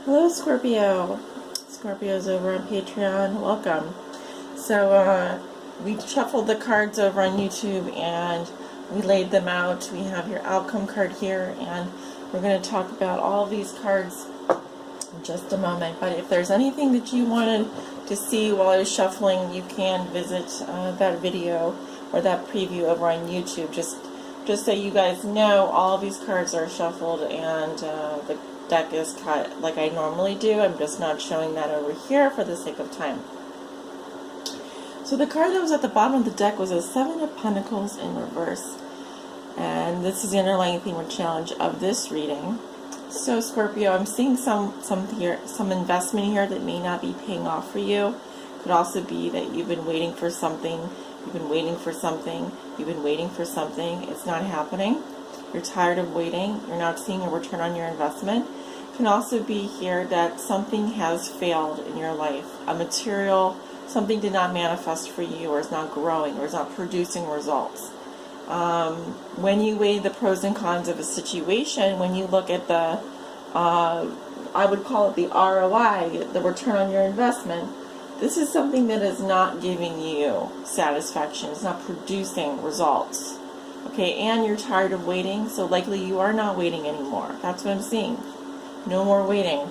Hello, Scorpio. Scorpio's over on Patreon. Welcome. So, we shuffled the cards over on YouTube and we laid them out. We have your outcome card here, and we're going to talk about all these cards in just a moment. But if there's anything that you wanted to see while I was shuffling, you can visit that video or that preview over on YouTube. Just so you guys know, all of these cards are shuffled and the deck is cut like I normally do. I'm just not showing that over here for the sake of time. So the card that was at the bottom of the deck was a Seven of Pentacles in reverse. And this is the underlying theme or challenge of this reading. So Scorpio, I'm seeing some investment here that may not be paying off for you. Could also be that you've been waiting for something. You've been waiting for something. You've been waiting for something. It's not happening. You're tired of waiting. You're not seeing a return on your investment. It can also be here that something has failed in your life. A material, something did not manifest for you, or is not growing, or is not producing results. When you weigh the pros and cons of a situation, when you look at the, I would call it the ROI, the return on your investment, this is something that is not giving you satisfaction. It's not producing results. Okay, and you're tired of waiting, so likely you are not waiting anymore. That's what I'm seeing. No more waiting.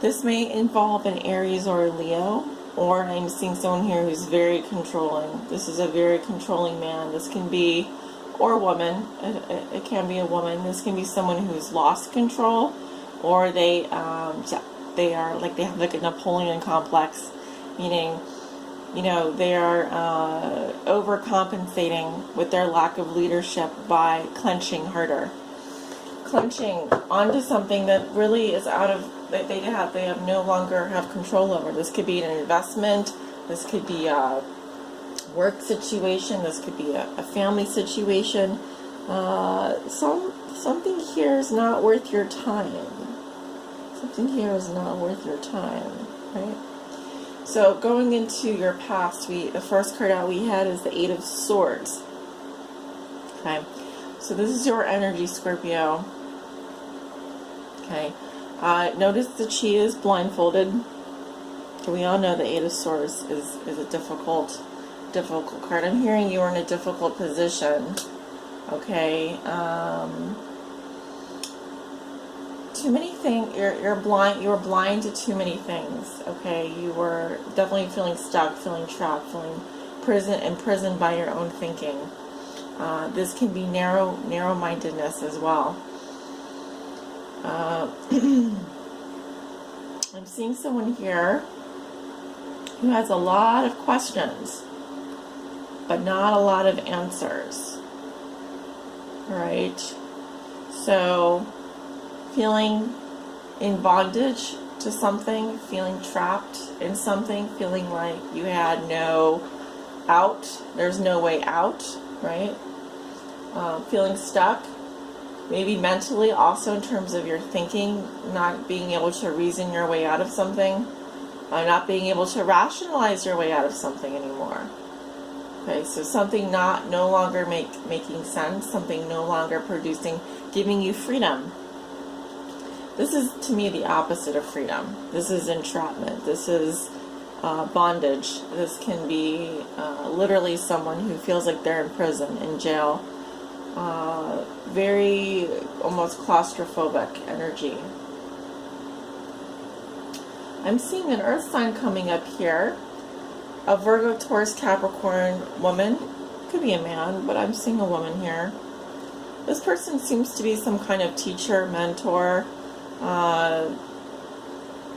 This may involve an Aries or a Leo, or I'm seeing someone here who's very controlling. This is a very controlling man. This can be, or woman. It can be a woman. This can be someone who's lost control, or they have like a Napoleon complex, meaning, you know, they are overcompensating with their lack of leadership by clenching harder, clenching onto something that really is out of, they have no longer have control over. This could be an investment. This could be a work situation. This could be a family situation. Something here is not worth your time. Something here is not worth your time, right? So going into your past, the first card out we had is the Eight of Swords. Okay, so this is your energy, Scorpio. Okay, notice that she is blindfolded. So we all know the Eight of Swords is a difficult card. I'm hearing you are in a difficult position. Okay, too many things. You're blind. You were blind to too many things. Okay, you were definitely feeling stuck, feeling trapped, feeling imprisoned by your own thinking. This can be narrow-mindedness as well. I'm seeing someone here who has a lot of questions, but not a lot of answers. All right, so feeling in bondage to something, feeling trapped in something, feeling like you had no out, there's no way out, right? Feeling stuck, maybe mentally, also in terms of your thinking, not being able to reason your way out of something, not being able to rationalize your way out of something anymore. Okay, so something no longer making sense, something no longer producing, giving you freedom. This is, to me, the opposite of freedom. This is entrapment. This is bondage. This can be literally someone who feels like they're in prison, in jail. Very almost claustrophobic energy. I'm seeing an earth sign coming up here. A Virgo, Taurus, Capricorn woman. Could be a man, but I'm seeing a woman here. This person seems to be some kind of teacher, mentor.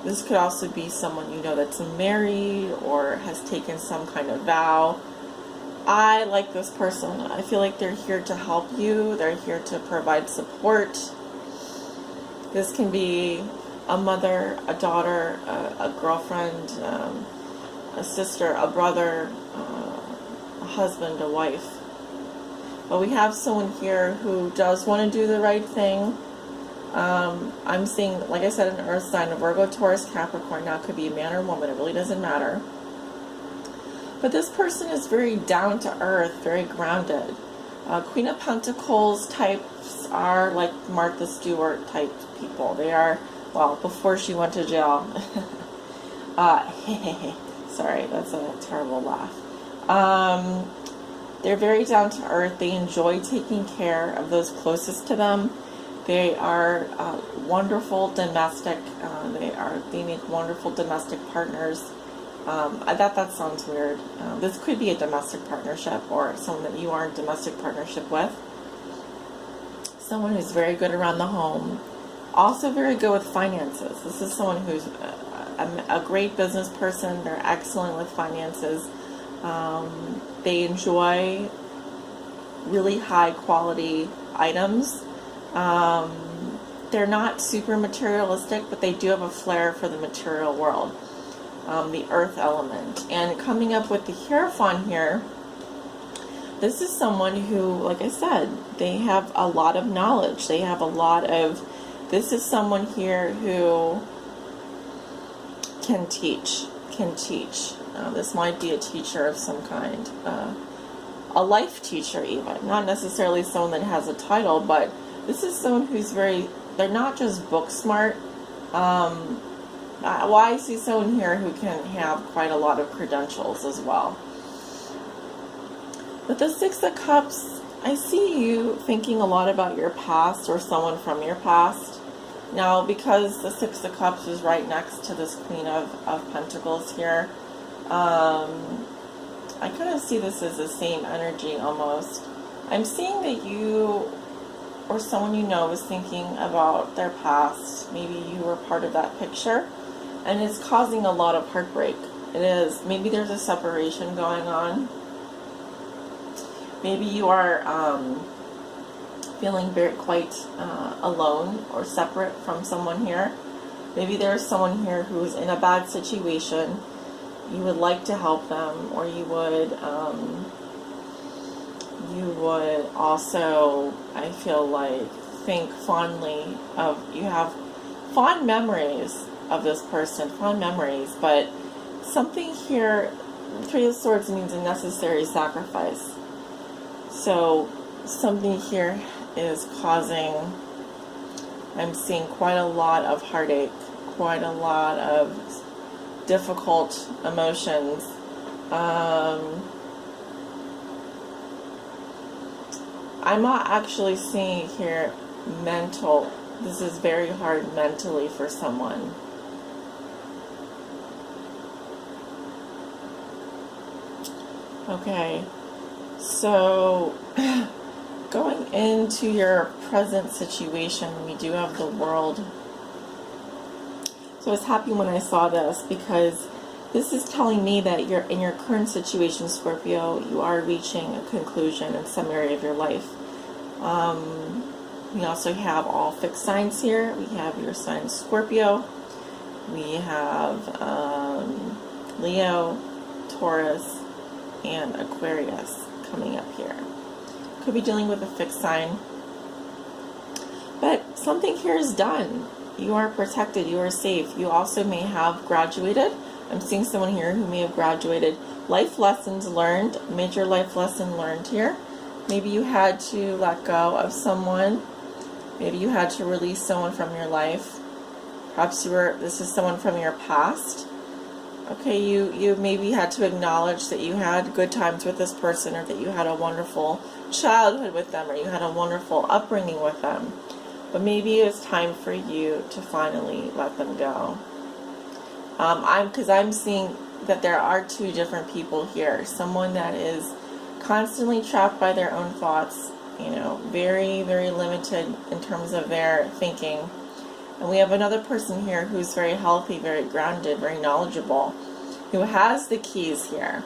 This could also be someone you know that's married or has taken some kind of vow. I like this person. I feel like they're here to help you. They're here to provide support. This can be a mother, a daughter, a girlfriend, a sister, a brother, a husband, a wife. But we have someone here who does want to do the right thing. I'm seeing, like I said, an earth sign, a Virgo, Taurus, Capricorn. Now it could be a man or woman. It really doesn't matter. But this person is very down to earth, very grounded. Queen of Pentacles types are like Martha Stewart type people. They are, well, before she went to jail. Sorry, that's a terrible laugh. They're very down to earth. They enjoy taking care of those closest to them. They are wonderful domestic. They make wonderful domestic partners. I thought that sounds weird. This could be a domestic partnership or someone that you are in domestic partnership with. Someone who's very good around the home. Also very good with finances. This is someone who's a great business person. They're excellent with finances. They enjoy really high quality items. They're not super materialistic, but they do have a flair for the material world. The earth element. And coming up with the Hierophant here, this is someone who, like I said, they have a lot of knowledge. They have a lot of, this is someone here who can teach. This might be a teacher of some kind. A life teacher even. Not necessarily someone that has a title, but this is someone who's they're not just book smart. Well, I see someone here who can have quite a lot of credentials as well. With the Six of Cups, I see you thinking a lot about your past or someone from your past. Now, because the Six of Cups is right next to this Queen of Pentacles here, I kind of see this as the same energy almost. I'm seeing that you or someone you know is thinking about their past. Maybe you were part of that picture. And it's causing a lot of heartbreak. It is. Maybe there's a separation going on. Maybe you are feeling quite alone or separate from someone here. Maybe there's someone here who's in a bad situation. You would like to help them, or you would also, I feel like, think fondly of, you have fond memories of this person, fond memories, but something here, Three of Swords means a necessary sacrifice. So something here is causing, I'm seeing quite a lot of heartache, quite a lot of difficult emotions. I'm not actually seeing here mental. This is very hard mentally for someone. Okay, so going into your present situation, we do have the World. So I was happy when I saw this, because this is telling me that you're in your current situation, Scorpio, you are reaching a conclusion in some area of your life. We also have all fixed signs here. We have your sign Scorpio. We have Leo, Taurus, and Aquarius coming up here. Could be dealing with a fixed sign. But something here is done. You are protected. You are safe. You also may have graduated. I'm seeing someone here who may have graduated. Life lessons learned. Major life lesson learned here. Maybe you had to let go of someone. Maybe you had to release someone from your life. Perhaps this is someone from your past. Okay, you maybe had to acknowledge that you had good times with this person, or that you had a wonderful childhood with them, or you had a wonderful upbringing with them. But maybe it's time for you to finally let them go. Because I'm seeing that there are two different people here. Someone that is constantly trapped by their own thoughts, very, very limited in terms of their thinking. And we have another person here who's very healthy, very grounded, very knowledgeable, who has the keys here.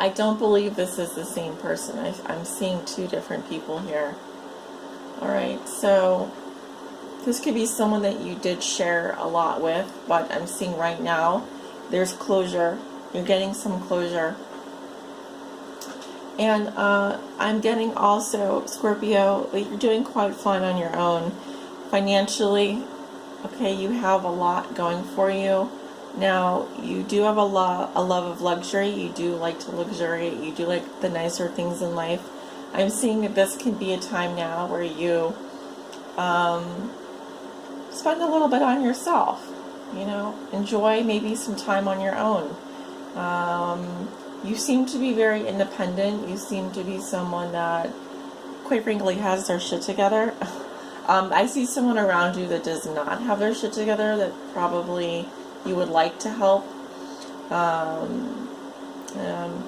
I don't believe this is the same person. I'm seeing two different people here. Alright, so this could be someone that you did share a lot with, but I'm seeing right now there's closure. You're getting some closure. And I'm getting also, Scorpio, that you're doing quite fine on your own. Financially, okay, you have a lot going for you. Now, you do have a love of luxury. You do like to luxuriate. You do like the nicer things in life. I'm seeing that this can be a time now where you spend a little bit on yourself. You know, enjoy maybe some time on your own. You seem to be very independent. You seem to be someone that, quite frankly, has their shit together. I see someone around you that does not have their shit together that probably you would like to help.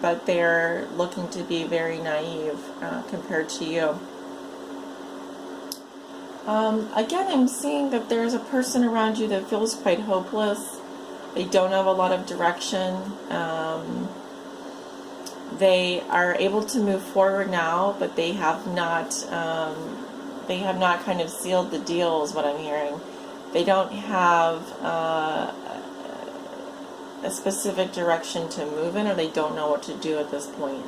But they're looking to be very naive compared to you. Again, I'm seeing that there's a person around you that feels quite hopeless. They don't have a lot of direction. They are able to move forward now, but they have not kind of sealed the deal, is what I'm hearing. They don't have a specific direction to move in, or they don't know what to do at this point.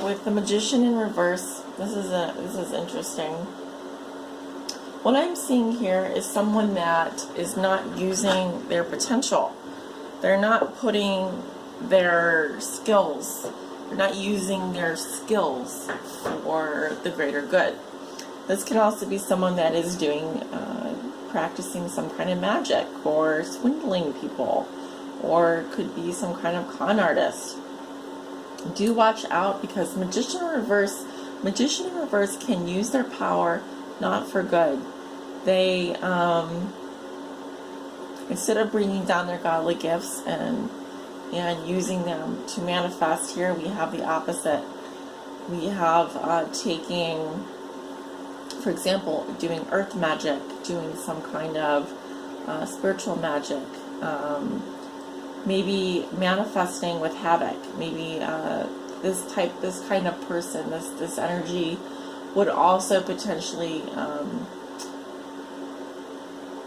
With the Magician in reverse, this is interesting. What I'm seeing here is someone that is not using their potential. They're not putting their skills, they're not using their skills for the greater good. This can also be someone that is practicing some kind of magic, or swindling people, or could be some kind of con artist. Do watch out, because Magician in reverse can use their power not for good. They instead of bringing down their godly gifts and using them to manifest, here we have the opposite. We have taking, for example, doing earth magic, doing some kind of spiritual magic, maybe manifesting with havoc. Maybe this kind of person, this energy would also potentially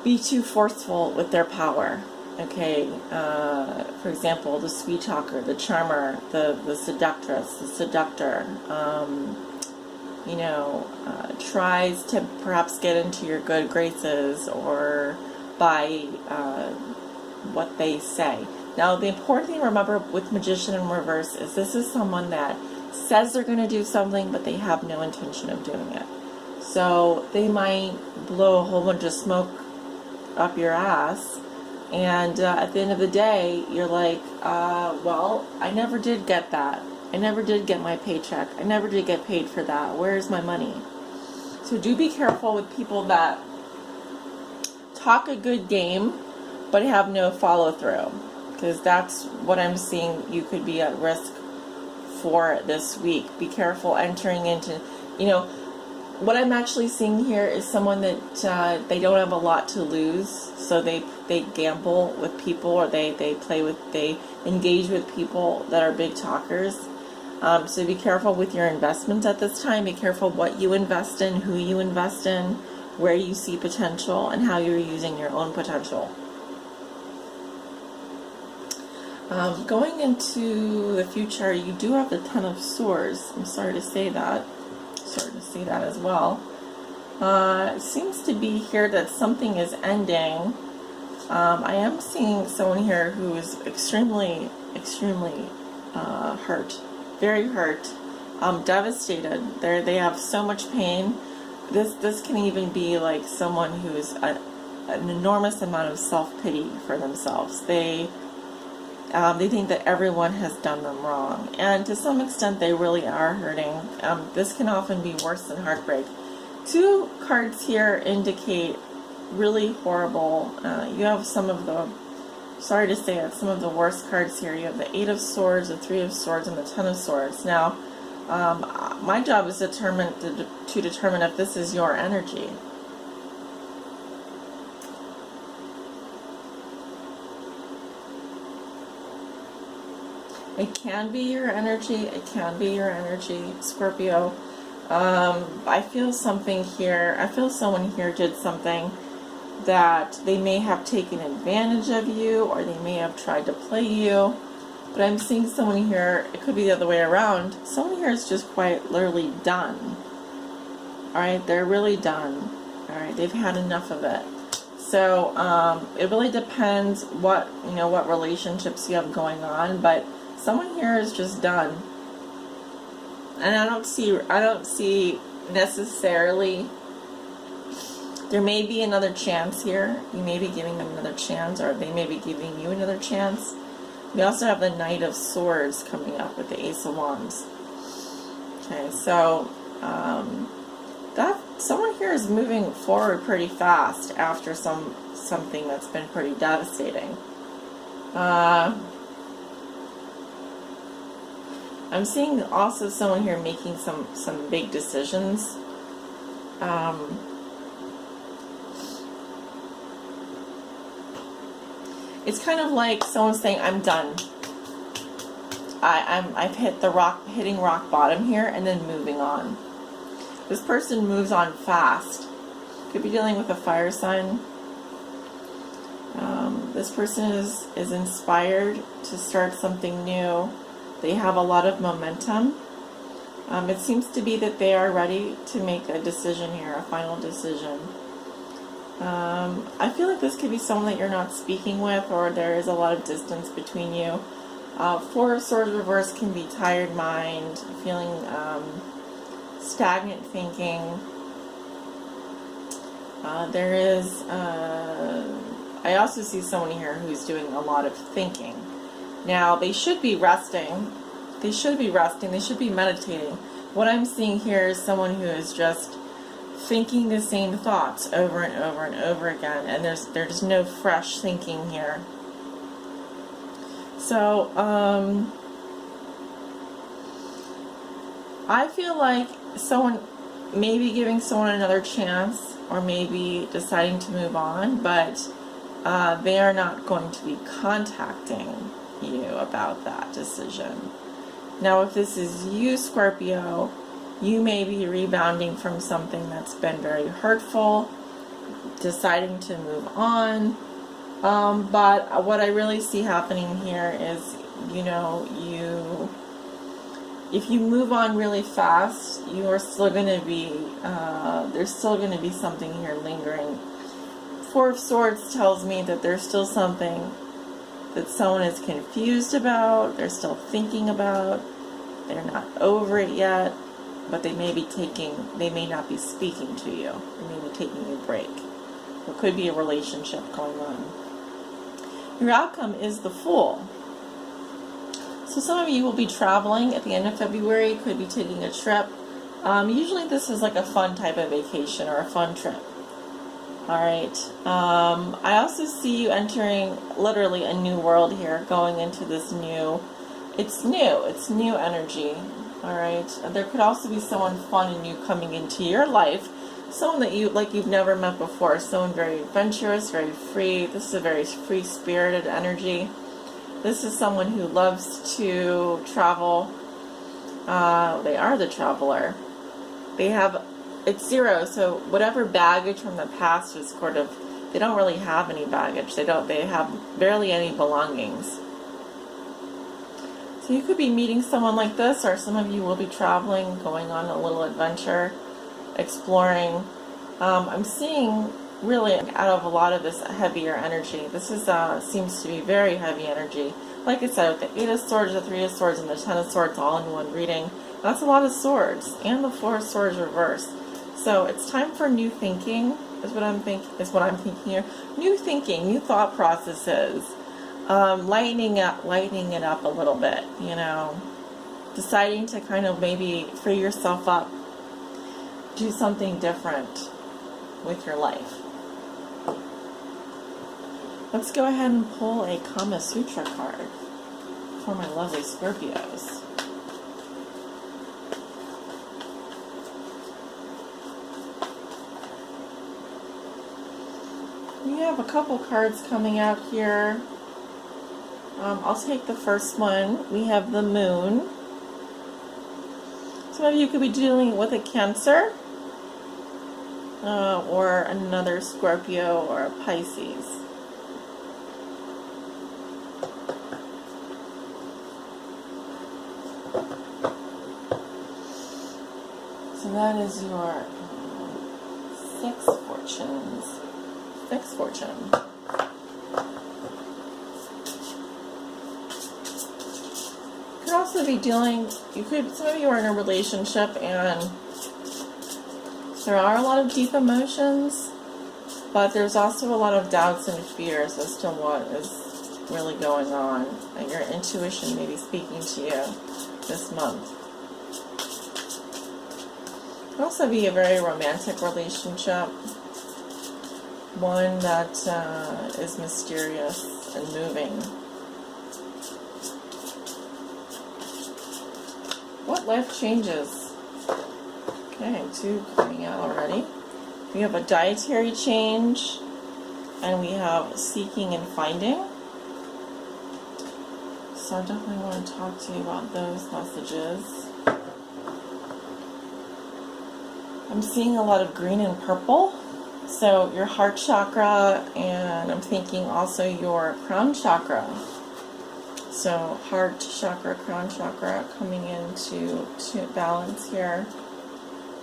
be too forceful with their power. Okay, for example, the sweet talker, the charmer, the seductress, the seductor, tries to perhaps get into your good graces or by what they say. Now, the important thing to remember with Magician in reverse is this is someone that says they're going to do something, but they have no intention of doing it. So they might blow a whole bunch of smoke up your ass, and at the end of the day, you're like, well, I never did get that. I never did get my paycheck. I never did get paid for that. Where's my money? So do be careful with people that talk a good game, but have no follow-through, because that's what I'm seeing you could be at risk for this week. Be careful entering into, what I'm actually seeing here is someone that they don't have a lot to lose, so they gamble with people, or they engage with people that are big talkers. So be careful with your investments at this time. Be careful what you invest in, who you invest in, where you see potential, and how you're using your own potential. Going into the future, you do have the Ten of Swords. I'm sorry to say that. Sorry to see that as well. It seems to be here that something is ending. I am seeing someone here who is extremely hurt. Very hurt. Devastated. They have so much pain. This can even be like someone who is an enormous amount of self-pity for themselves. They think that everyone has done them wrong, and to some extent they really are hurting. This can often be worse than heartbreak. Two cards here indicate really horrible. You have some of the, sorry to say it, some of the worst cards here. You have the Eight of Swords, the Three of Swords, and the Ten of Swords. Now, my job is to determine if this is your energy. It can be your energy. It can be your energy, Scorpio. I feel something here. I feel someone here did something that they may have taken advantage of you, or they may have tried to play you. But I'm seeing someone here, it could be the other way around. Someone here is just quite literally done. Alright, they're really done. Alright, they've had enough of it. So, it really depends what relationships you have going on, but Someone here is just done. And I don't see necessarily, there may be another chance here. You may be giving them another chance, or they may be giving you another chance. We also have the Knight of Swords coming up with the Ace of Wands. Okay, so that someone here is moving forward pretty fast after something that's been pretty devastating. I'm seeing also someone here making some big decisions. It's kind of like someone saying, "I'm done. I've hitting rock bottom here," and then moving on. This person moves on fast. Could be dealing with a fire sign. This person is inspired to start something new. They have a lot of momentum. It seems to be that they are ready to make a decision here, a final decision. I feel like this could be someone that you're not speaking with, or there is a lot of distance between you. Four of Swords reverse can be tired mind, feeling stagnant thinking. There is, I also see someone here who's doing a lot of thinking. Now, they should be resting. They should be resting. They should be meditating. What I'm seeing here is someone who is just thinking the same thoughts over and over and over again, and there's no fresh thinking here. So, I feel like someone maybe giving someone another chance, or maybe deciding to move on, but they are not going to be contacting you about that decision. Now, if this is you, Scorpio, you may be rebounding from something that's been very hurtful, deciding to move on. But what I really see happening here is, if you move on really fast, you are still going to be, there's still going to be something here lingering. Four of Swords tells me that there's still something that someone is confused about, they're still thinking about, they're not over it yet, but they may not be speaking to you. They may be taking a break. There could be a relationship going on. Your outcome is the Fool. So some of you will be traveling at the end of February, could be taking a trip. Usually this is like a fun type of vacation or a fun trip. Alright, I also see you entering literally a new world here, going into this it's new energy. Alright, there could also be someone fun and new coming into your life, someone that you've never met before, someone very adventurous, very free. This is a very free-spirited energy. This is someone who loves to travel. They are the traveler. It's zero, so whatever baggage from the past is they don't really have any baggage. They have barely any belongings. So you could be meeting someone like this, or some of you will be traveling, going on a little adventure, exploring. I'm seeing really out of a lot of this heavier energy. This seems to be very heavy energy. Like I said, with the 8 of Swords, the 3 of Swords, and the 10 of Swords all in one reading, that's a lot of swords, and the 4 of Swords reversed. So it's time for new thinking, is what I'm thinking here. New thinking, new thought processes, lightening it up a little bit, deciding to kind of maybe free yourself up, do something different with your life. Let's go ahead and pull a Kama Sutra card for my lovely Scorpios. We have a couple cards coming out here. I'll take the first one. We have the Moon. Some of you could be dealing with a Cancer, or another Scorpio or a Pisces. So that is your six fortune. also be dealing, some of you are in a relationship and there are a lot of deep emotions, but there's also a lot of doubts and fears as to what is really going on, and your intuition may be speaking to you this month. It could also be a very romantic relationship, one that is mysterious and moving. What life changes? Okay, 2 coming out already. We have a dietary change, and we have seeking and finding. So I definitely want to talk to you about those messages. I'm seeing a lot of green and purple. So your heart chakra, and I'm thinking also your crown chakra. So heart chakra, crown chakra coming into balance here.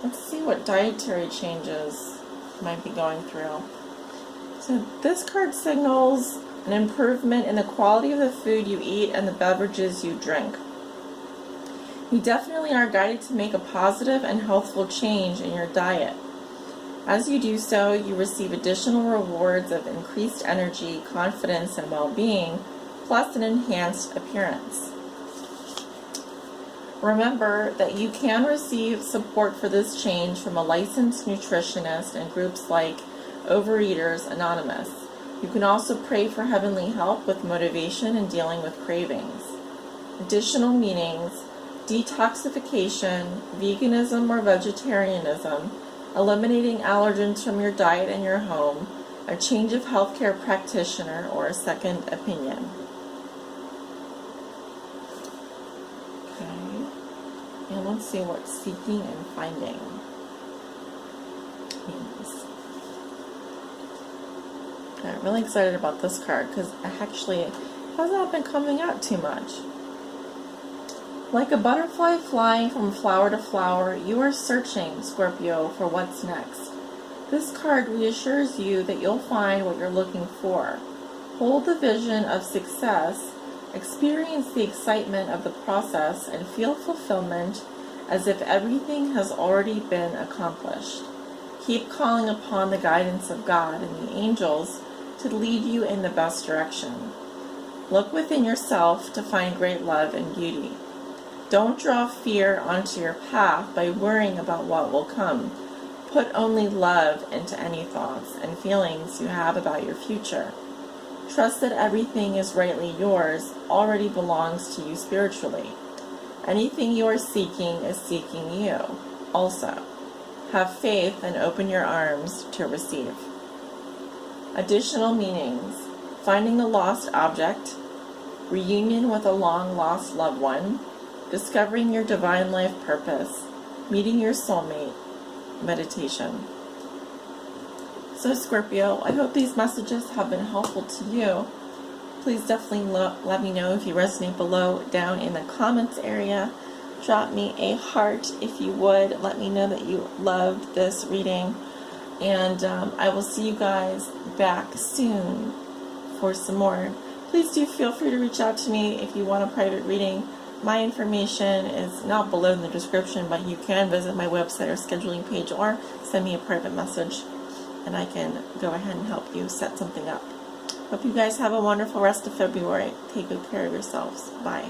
Let's see what dietary changes might be going through. So this card signals an improvement in the quality of the food you eat and the beverages you drink. You definitely are guided to make a positive and healthful change in your diet. As you do so, you receive additional rewards of increased energy, confidence, and well-being, plus an enhanced appearance. Remember that you can receive support for this change from a licensed nutritionist and groups like Overeaters Anonymous. You can also pray for heavenly help with motivation and dealing with cravings. Additional meanings: detoxification, veganism or vegetarianism, eliminating allergens from your diet and your home, a change of healthcare practitioner, or a second opinion. Okay, and let's see what seeking and finding means. Okay, I'm really excited about this card because it has not been coming out too much. Like a butterfly flying from flower to flower, you are searching, Scorpio, for what's next. This card reassures you that you'll find what you're looking for. Hold the vision of success, experience the excitement of the process, and feel fulfillment as if everything has already been accomplished. Keep calling upon the guidance of God and the angels to lead you in the best direction. Look within yourself to find great love and beauty. Don't draw fear onto your path by worrying about what will come. Put only love into any thoughts and feelings you have about your future. Trust that everything is rightly yours, already belongs to you spiritually. Anything you are seeking is seeking you also. Have faith and open your arms to receive. Additional meanings: finding a lost object, reunion with a long-lost loved one, discovering your divine life purpose, meeting your soulmate, meditation. So Scorpio, I hope these messages have been helpful to you. Please definitely let me know if you resonate below down in the comments area. Drop me a heart if you would. Let me know that you loved this reading. And I will see you guys back soon for some more. Please do feel free to reach out to me if you want a private reading. My information is not below in the description, but you can visit my website or scheduling page or send me a private message and I can go ahead and help you set something up. Hope you guys have a wonderful rest of February. Take good care of yourselves. Bye.